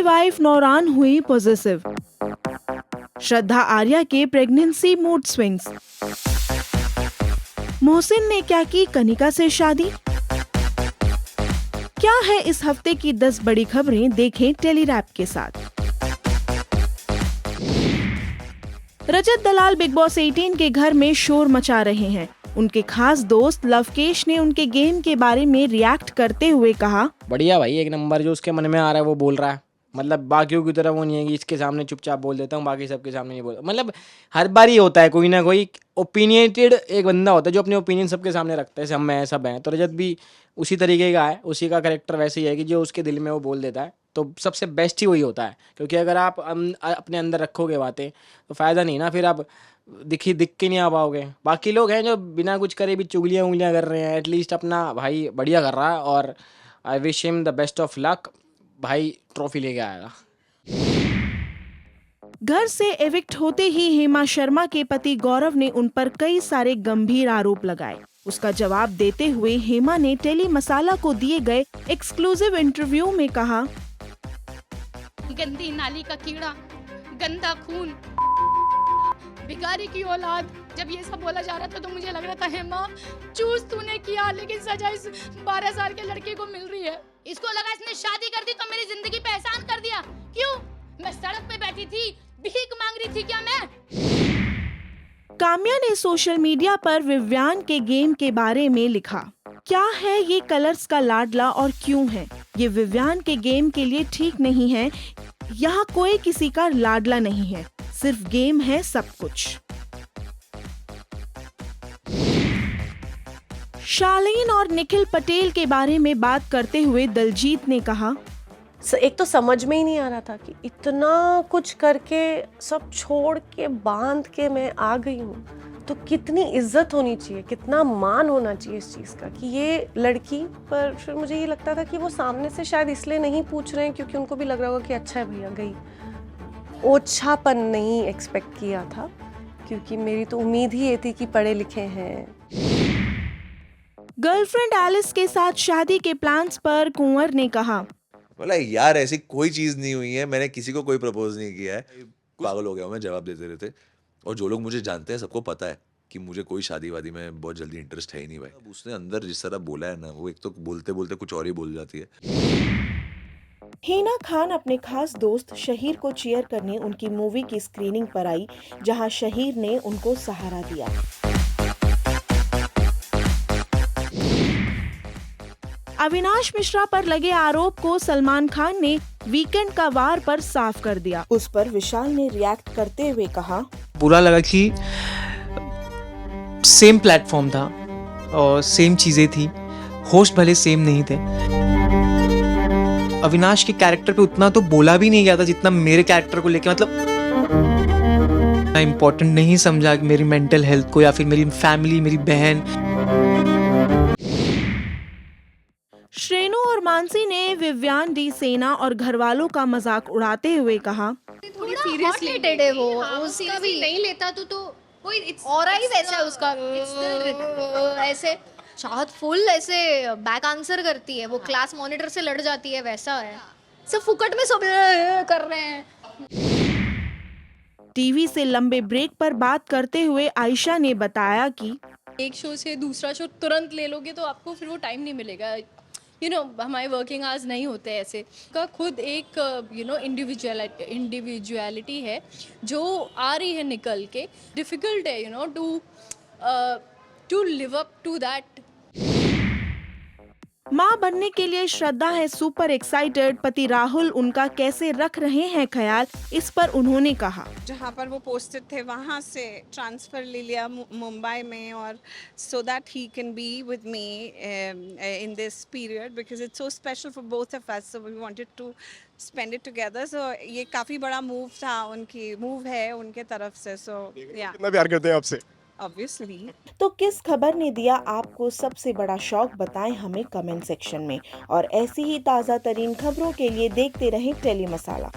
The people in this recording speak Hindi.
वाइफ नौरान हुई पॉजिटिव। श्रद्धा आर्या के प्रेगनेंसी मूड स्विंग्स। मोहसिन ने क्या की कनिका से शादी। क्या है इस हफ्ते की 10 बड़ी खबरें, देखें टेलीरैप के साथ। रजत दलाल बिग बॉस 18 के घर में शोर मचा रहे हैं। उनके खास दोस्त लवकेश ने उनके गेम के बारे में रिएक्ट करते हुए कहा, बढ़िया भाई, एक नंबर। जो उसके मन में आ रहा है वो बोल रहा है। मतलब बाकियों की तरह वो नहीं है कि इसके सामने चुपचाप बोल देता हूँ, बाकी सबके सामने नहीं बोलता। मतलब हर बार ही होता है, कोई ना कोई ओपिनियटेड एक बंदा होता है जो अपने ओपिनियन सबके सामने रखता है। हम हैं, सब हैं। तो रजत भी उसी तरीके का है, उसी का कैरेक्टर वैसे ही है कि जो उसके दिल में वो बोल देता है। तो सबसे बेस्ट ही वही होता है, क्योंकि अगर आप अपने अंदर रखोगे बातें तो फ़ायदा नहीं ना, फिर आप दिख के नहीं आ पाओगे। बाकी लोग हैं जो बिना कुछ करे भी चुगलियाँ उंगलियाँ कर रहे हैं। एटलीस्ट अपना भाई बढ़िया कर रहा है और I wish him the best of luck. भाई ट्रॉफी लेके आएगा। घर से एविक्ट होते ही हेमा शर्मा के पति गौरव ने उन पर कई सारे गंभीर आरोप लगाए। उसका जवाब देते हुए हेमा ने टेली मसाला को दिए गए एक्सक्लूसिव इंटरव्यू में कहा, गंदी नाली का कीड़ा, गंदा खून, भिखारी की औलाद। जब ये सब बोला जा रहा था तो मुझे लग रहा था हेमा चूज तूने किया, लेकिन सजा इस 12 साल के लड़के को मिल रही है। इसको लगा इसने शादी कर दी तो मेरी जिंदगी पे एहसान कर दिया। क्यों? मैं सड़क पे बैठी थी, भीख मांग रही थी क्या मैं? काम्या ने सोशल मीडिया पर विव्यान के गेम के बारे में लिखा, क्या है ये कलर्स का लाडला और क्यों है? ये विव्यान के गेम के लिए ठीक नहीं है। यहाँ कोई किसी का लाडला नहीं है, सिर्फ गेम है सब कुछ। शालीन और निखिल पटेल के बारे में बात करते हुए दलजीत ने कहा, एक तो समझ में ही नहीं आ रहा था कि इतना कुछ करके सब छोड़ के बांध के मैं आ गई हूँ, तो कितनी इज्जत होनी चाहिए, कितना मान होना चाहिए इस चीज़ का कि ये लड़की। पर फिर मुझे ये लगता था कि वो सामने से शायद इसलिए नहीं पूछ रहे हैं क्योंकि उनको भी लग रहा होगा कि अच्छा है भैया गई। ओछापन नहीं एक्सपेक्ट किया था, क्योंकि मेरी तो उम्मीद ही ये थी कि पढ़े लिखे हैं। गर्लफ्रेंड एलिस के साथ शादी के प्लान्स पर कुंवर ने कहा, बोला यार ऐसी कोई चीज़ नहीं हुई है, मैंने किसी को कोई प्रपोज नहीं किया है। पागल हो गया हूँ मैं जवाब देते रहते। और जो लोग मुझे जानते हैं सबको पता है कि मुझे कोई शादी वादी में बहुत जल्दी इंटरेस्ट है ही नहीं भाई। अब उसने अंदर जिस तरह बोला है ना, वो एक तो बोलते बोलते कुछ और ही बोल जाती है। हिना खान अपने खास दोस्त शहीर को चीयर करने उनकी मूवी की स्क्रीनिंग पर आई, जहां शहीर ने उनको सहारा दिया। अविनाश मिश्रा पर लगे आरोप को सलमान खान ने वीकेंड का वार पर साफ कर दिया। उस पर विशाल ने रिएक्ट करते हुए कहा, बुरा लगा कि सेम प्लेटफॉर्म था और सेम चीजें थी, होस्ट भले सेम नहीं थे। अविनाश के कैरेक्टर पे उतना तो बोला भी नहीं गया था जितना मेरे कैरेक्टर को लेके, मतलब मैं इम्पोर्टेंट नहीं समझा कि मेरी मेंटल हेल्थ को या फिर मेरी फैमिली, मेरी बहन। श्रेनु और मानसी ने विव्यान डी सेना और घरवालों का मजाक उड़ाते हुए कहा, थोड़ी सीरियसली है वो, उसका भी नहीं लेता तो कोई और ही वैसा है उसका। ऐसे चाहत फुल ऐसे बैक आंसर करती है, वो क्लास मॉनिटर से लड़ जाती है, वैसा है। सब फुकट में सब कर रहे हैं। टीवी से लंबे ब्रेक पर बात करते हुए आयशा ने बताया कि एक शो से दूसरा शो तुरंत ले लोगे तो आपको फिर वो टाइम नहीं मिलेगा। हमारे वर्किंग आवर्स नहीं होते ऐसे। का खुद एक इंडिविजुअलिटी है जो आ रही है निकल के। डिफ़िकल्ट है to live up to that. माँ बनने के लिए श्रद्धा है सुपर एक्साइटेड। पति राहुल उनका कैसे रख रहे हैं ख्याल, इस पर उन्होंने कहा, जहाँ पर वो पोस्टेड थे वहाँ से ट्रांसफ़र ले लिया मुंबई में, और so that he can be with me in this period because it's so special for both of us, so we wanted to spend it together. So ये काफ़ी बड़ा मूव था, मूव है उनके तरफ से। सो या कितना प्यार करते हैं आपसे ऑब्वियसली। तो किस खबर ने दिया आपको सबसे बड़ा शौक, बताएं हमें कमेंट सेक्शन में। और ऐसी ही ताज़ा तरीन खबरों के लिए देखते रहें टेली मसाला।